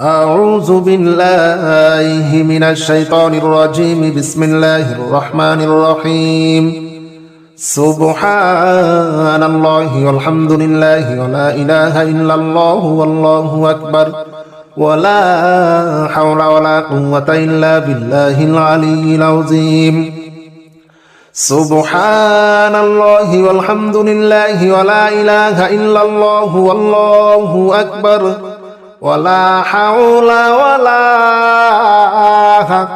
أعوذ بالله من الشيطان الرجيم بسم الله الرحمن الرحيم سبحان الله والحمد لله ولا إله إلا الله والله أكبر ولا حول ولا قوة إلا بالله العلي العظيم سبحان الله والحمد لله ولا إله إلا الله والله أكبر ولا حول ولا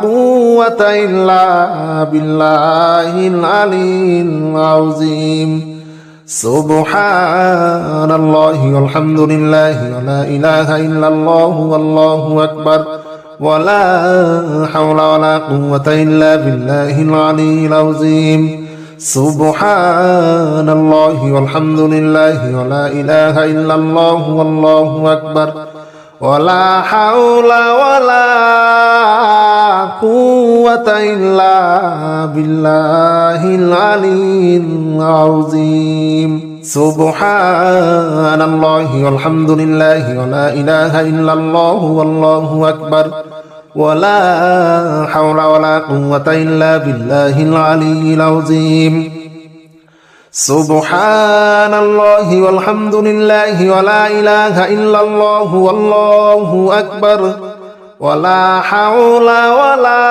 قوة إلا بالله العلي العظيم سبحان الله والحمد لله ولا إله إلا الله والله أكبر ولا حول ولا قوة إلا بالله العلي العظيم سبحان الله والحمد لله ولا إله إلا الله والله أكبر ولا حول ولا قوة إلا بالله العلي العظيم سبحان الله والحمد لله ولا إله إلا الله والله أكبر ولا حول ولا قوة إلا بالله العلي العظيم سبحان الله والحمد لله ولا إله إلا الله والله أكبر ولا حول ولا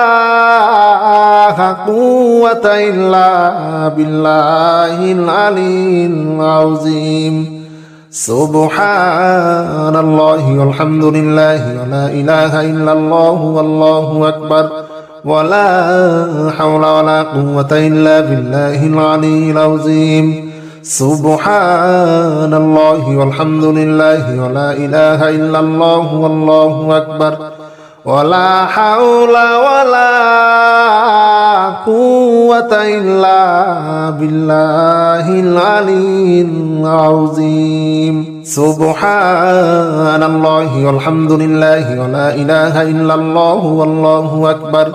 قوة إلا بالله العلي العظيم سبحان الله والحمد لله ولا إله إلا الله والله أكبر ولا حول ولا قوة إلا بالله العلي العظيم سبحان الله والحمد لله ولا إله إلا الله والله أكبر ولا حول ولا قوة إلا بالله العلي العظيم سبحان الله والحمد لله ولا إله إلا الله والله أكبر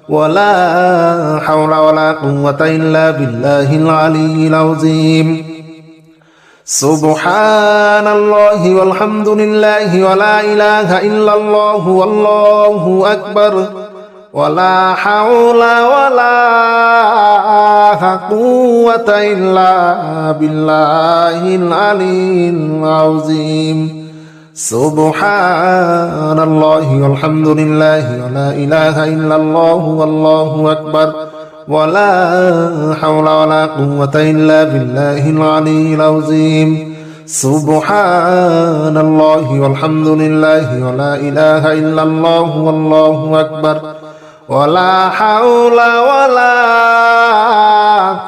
ولا حول ولا قوة إلا بالله العلي العظيم سبحان الله والحمد لله ولا إله إلا الله والله أكبر ولا حول ولا قوة إلا بالله العلي العظيم سبحان الله والحمد لله ولا إله إلا الله والله أكبر ولا حول ولا قوة إلا بالله العلي العظيم سبحان الله والحمد لله ولا إله إلا الله والله أكبر ولا حول ولا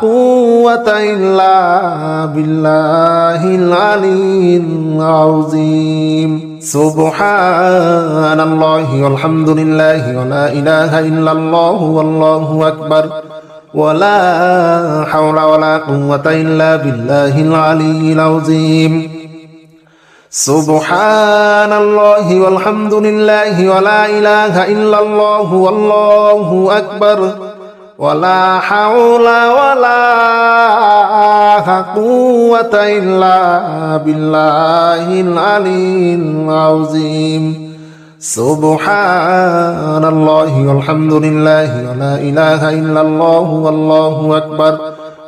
قوة إلا بالله العلي العظيم سبحان الله والحمد لله ولا إله إلا الله والله أكبر ولا حول ولا قوة إلا بالله العلي العظيم سبحان الله والحمد لله ولا إله إلا الله والله أكبر ولا حول ولا قوة إلا بالله العلي العظيم سبحان الله والحمد لله ولا إله إلا الله والله أكبر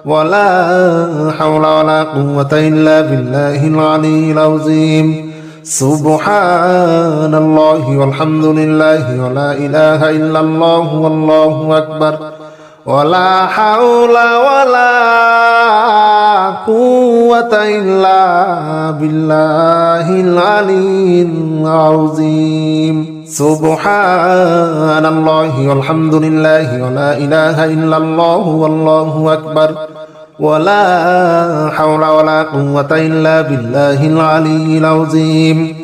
ولا حول ولا قوة إلا بالله العلي العظيم سبحان الله والحمد لله ولا إله إلا الله والله أكبر ولا حول ولا قوة إلا بالله العلي العظيم سبحان الله والحمد لله ولا إله إلا الله والله أكبر ولا حول ولا قوة إلا بالله العلي العظيم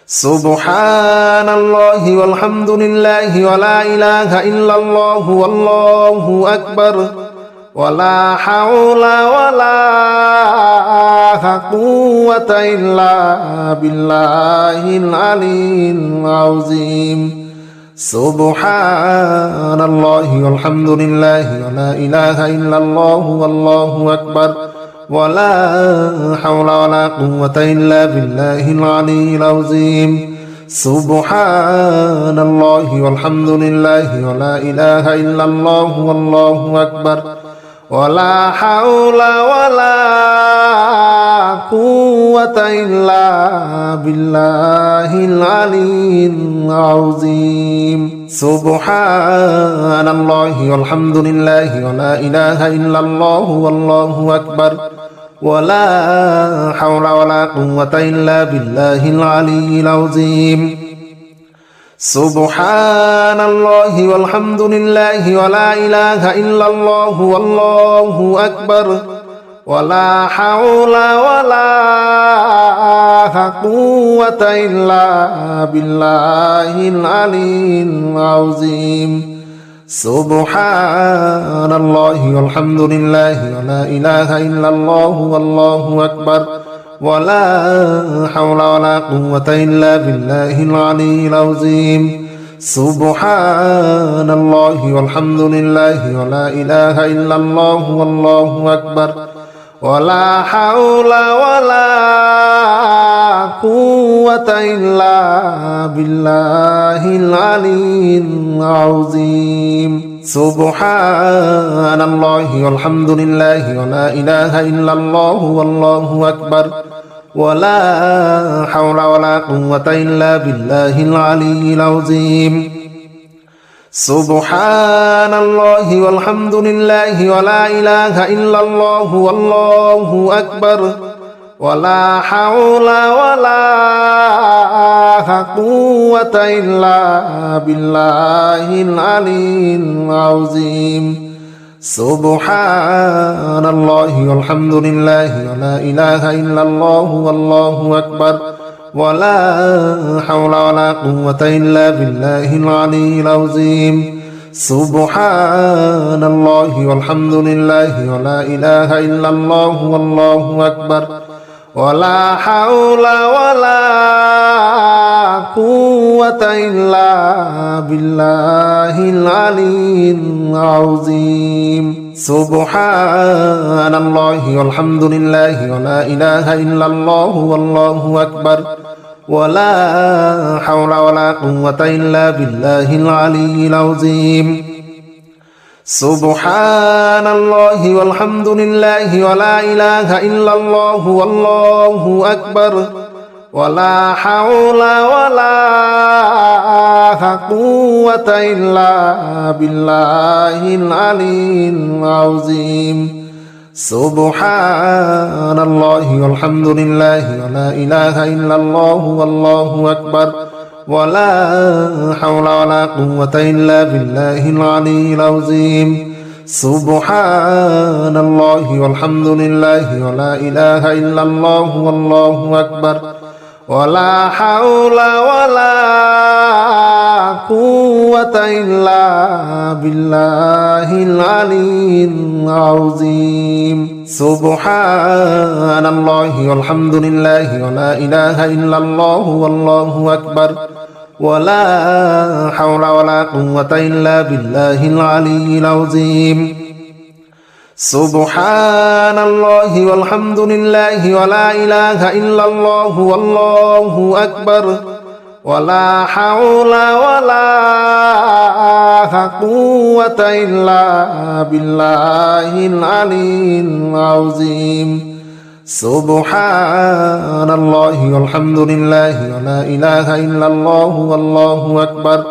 سبحان الله والحمد لله ولا إله إلا الله والله أكبر ولا حول ولا قوة إلا بالله العلي العظيم سبحان الله والحمد لله ولا إله إلا الله والله أكبر ولا حول ولا قوة إلا بالله العلي العظيم سبحان الله والحمد لله ولا إله إلا الله والله أكبر ولا حول ولا قوة إلا بالله العلي العظيم سبحان الله والحمد لله ولا إله إلا الله والله أكبر ولا حول ولا قوة إلا بالله العلي العظيم سبحان الله والحمد لله ولا إله إلا الله والله أكبر ولا حول ولا قوة إلا بالله العلي العظيم سبحان الله والحمد لله ولا إله إلا الله والله أكبر ولا حول ولا قوة إلا بالله العلي العظيم سبحان الله والحمد لله ولا إله إلا الله والله أكبر ولا حول ولا قوة إلا بالله العلي العظيم سبحان الله والحمد لله ولا إله إلا الله والله أكبر ولا حول ولا قوة إلا بالله العلي العظيم سبحان الله والحمد لله ولا إله إلا الله والله أكبر ولا حول ولا قوة إلا بالله العلي العظيم سبحان الله والحمد لله ولا إله إلا الله والله أكبر ولا حول ولا قوة إلا بالله العلي العظيم سبحان الله والحمد لله ولا إله إلا الله والله أكبر ولا حول ولا قوة إلا بالله العلي العظيم سبحان الله والحمد لله ولا إله إلا الله والله أكبر ولا حول ولا قوة إلا بالله العلي العظيم سبحان الله والحمد لله ولا إله إلا الله والله أكبر ولا حول ولا قوة إلا بالله العلي العظيم سبحان الله والحمد لله ولا إله إلا الله والله أكبر ولا حول ولا قوة إلا بالله العلي العظيم سبحان الله والحمد لله ولا إله إلا الله والله أكبر ولا حول ولا قوة إلا بالله العلي العظيم سبحان الله والحمد لله ولا إله إلا الله والله أكبر ولا حول ولا قوة إلا بالله العلي العظيم سبحان الله والحمد لله ولا إله إلا الله والله أكبر ولا حول ولا قوة إلا بالله العلي العظيم سبحان الله والحمد لله ولا إله إلا الله والله أكبر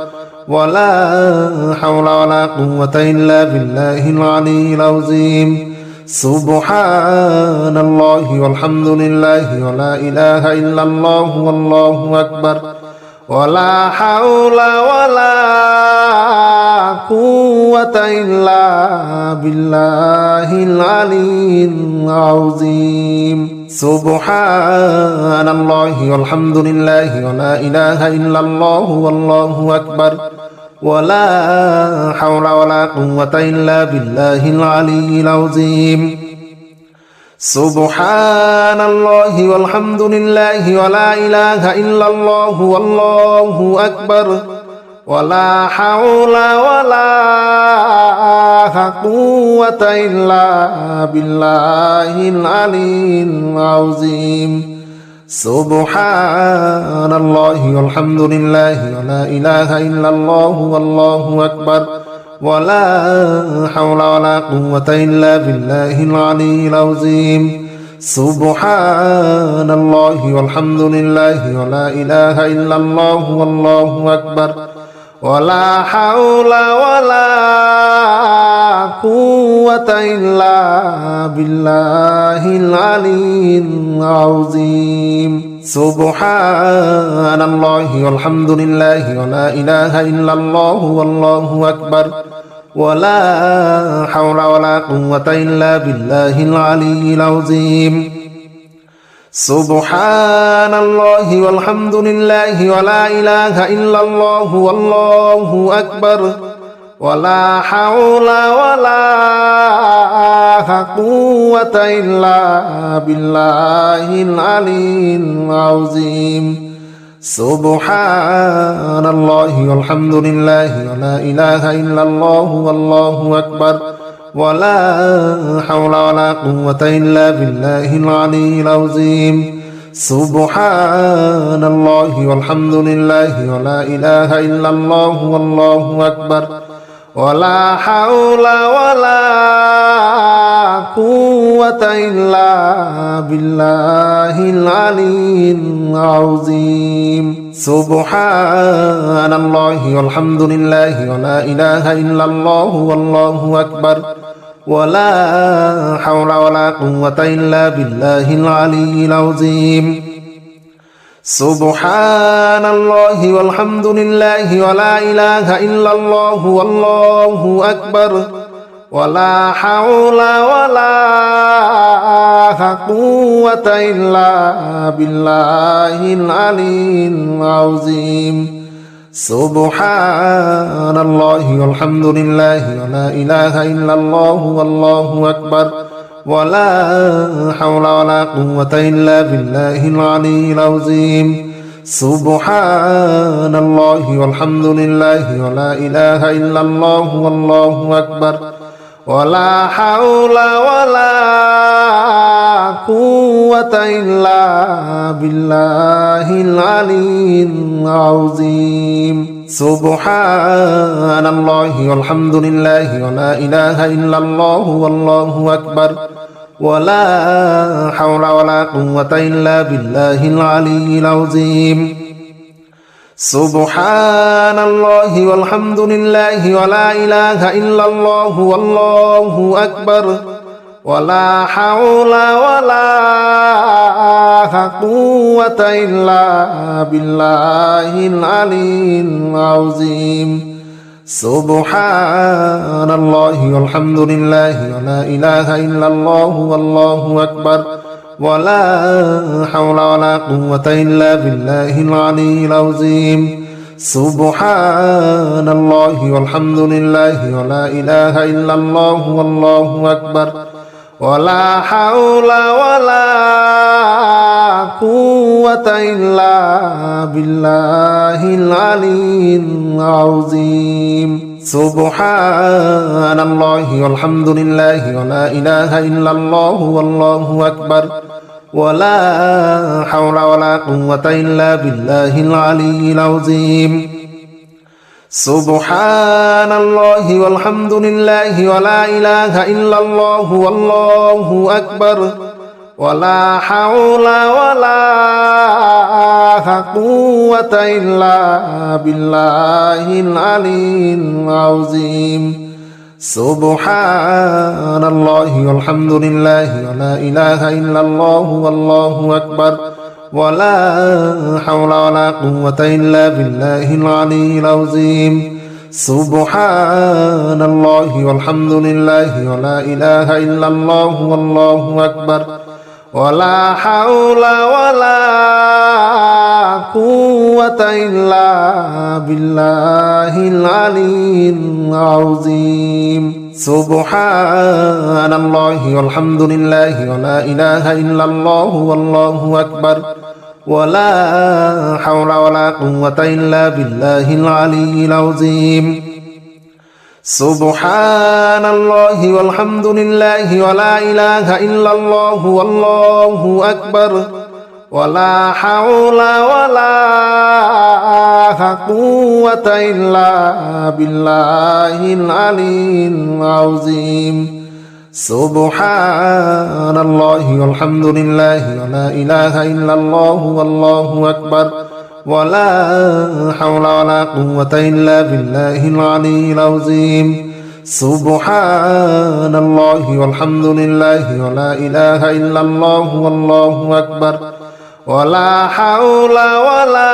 ولا حول ولا قوة إلا بالله العلي العظيم سبحان الله والحمد لله ولا إله إلا الله والله أكبر ولا حول ولا قوة إلا بالله العلي العظيم سبحان الله والحمد لله ولا إله إلا الله والله أكبر ولا حول ولا قوة إلا بالله العلي العظيم سبحان الله والحمد لله ولا إله إلا الله والله أكبر ولا حول ولا قوة إلا بالله العلي العظيم سبحان الله والحمد لله ولا إله إلا الله والله أكبر ولا حول ولا قوة إلا بالله العلي العظيم سبحان الله والحمد لله ولا إله إلا الله والله أكبر ولا حول ولا قوة إلا بالله العلي العظيم سبحان الله والحمد لله ولا إله إلا الله والله أكبر ولا حول ولا قوة إلا بالله العلي العظيم سبحان الله والحمد لله ولا إله إلا الله والله أكبر ولا حول ولا قوة إلا بالله العلي العظيم سبحان الله والحمد لله ولا إله إلا الله والله أكبر ولا حول ولا قوة إلا بالله العلي العظيم سبحان الله والحمد لله ولا إله إلا الله والله أكبر ولا حول ولا قوة إلا بالله العلي العظيم سبحان الله والحمد لله ولا إله إلا الله والله أكبر ولا حول ولا قوة إلا بالله العلي العظيم سبحان الله والحمد لله ولا إله إلا الله والله أكبر ولا حول ولا قوة إلا بالله العلي العظيم سبحان الله والحمد لله ولا إله إلا الله والله أكبر ولا حول ولا قوة إلا بالله العلي العظيم سبحان الله والحمد لله ولا إله إلا الله والله أكبر ولا حول ولا قوة إلا بالله العلي العظيم سبحان الله والحمد لله ولا إله إلا الله والله أكبر ولا حول ولا قوة إلا بالله العلي العظيم سبحان الله والحمد لله ولا إله إلا الله والله أكبر ولا حول ولا قوة إلا بالله العلي العظيم سبحان الله والحمد لله ولا إله إلا الله والله أكبر ولا حول ولا قوة إلا بالله العلي العظيم سبحان الله والحمد لله ولا إله إلا الله والله أكبر ولا حول ولا قوة إلا بالله العلي العظيم سبحان الله والحمد لله ولا إله إلا الله والله أكبر ولا حول ولا قوة إلا بالله العلي العظيم سبحان الله والحمد لله ولا إله إلا الله والله أكبر ولا حول ولا قوة إلا بالله العلي العظيم سبحان الله والحمد لله ولا إله إلا الله والله أكبر ولا حول ولا قوة إلا بالله العلي العظيم سبحان الله والحمد لله ولا إله إلا الله والله أكبر ولا حول ولا قوة إلا بالله العلي العظيم سبحان الله والحمد لله ولا إله إلا الله والله أكبر ولا حول ولا قوة إلا بالله العلي العظيم سبحان الله والحمد لله ولا إله إلا الله والله أكبر ولا حول ولا قوة إلا بالله العلي العظيم سبحان الله والحمد لله ولا إله إلا الله والله أكبر ولا حول ولا قوة إلا بالله العلي العظيم سبحان الله والحمد لله ولا إله إلا الله والله أكبر ولا حول ولا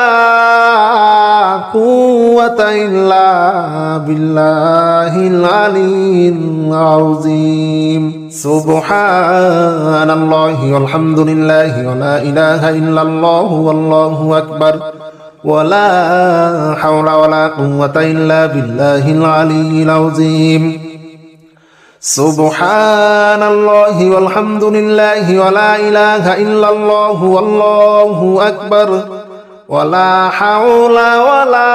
قوة إلا بالله العلي العظيم سبحان الله والحمد لله ولا إله إلا الله والله أكبر ولا حول ولا قوة إلا بالله العلي العظيم سبحان الله والحمد لله ولا إله إلا الله والله أكبر ولا حول ولا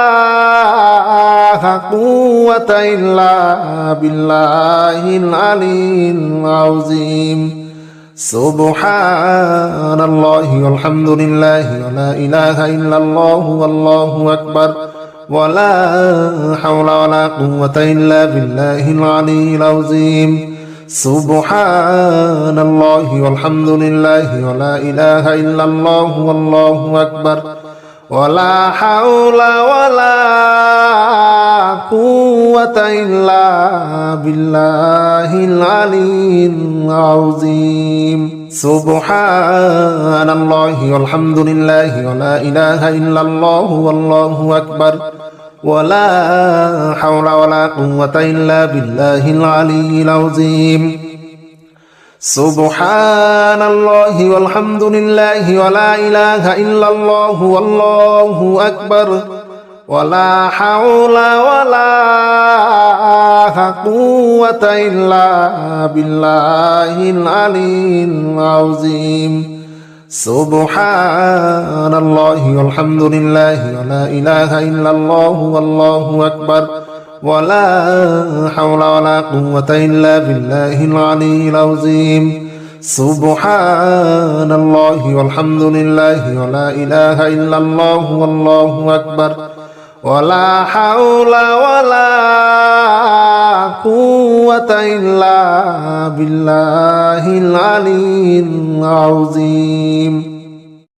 قوة إلا بالله العلي العظيم سبحان الله والحمد لله ولا إله إلا الله والله أكبر ولا حول ولا قوة إلا بالله العلي العظيم سبحان الله والحمد لله ولا إله إلا الله والله أكبر ولا حول ولا قوة إلا بالله العلي العظيم سبحان الله والحمد لله ولا إله إلا الله والله أكبر ولا حول ولا قوة إلا بالله العلي العظيم سبحان الله والحمد لله ولا إله إلا الله والله أكبر ولا حول ولا قوة إلا بالله العلي العظيم سبحان الله والحمد لله ولا إله إلا الله والله أكبر ولا حول ولا قوة إلا بالله العلي العظيم سبحان الله والحمد لله ولا إله إلا الله والله أكبر ولا حول ولا قوة إلا بالله العلي العظيم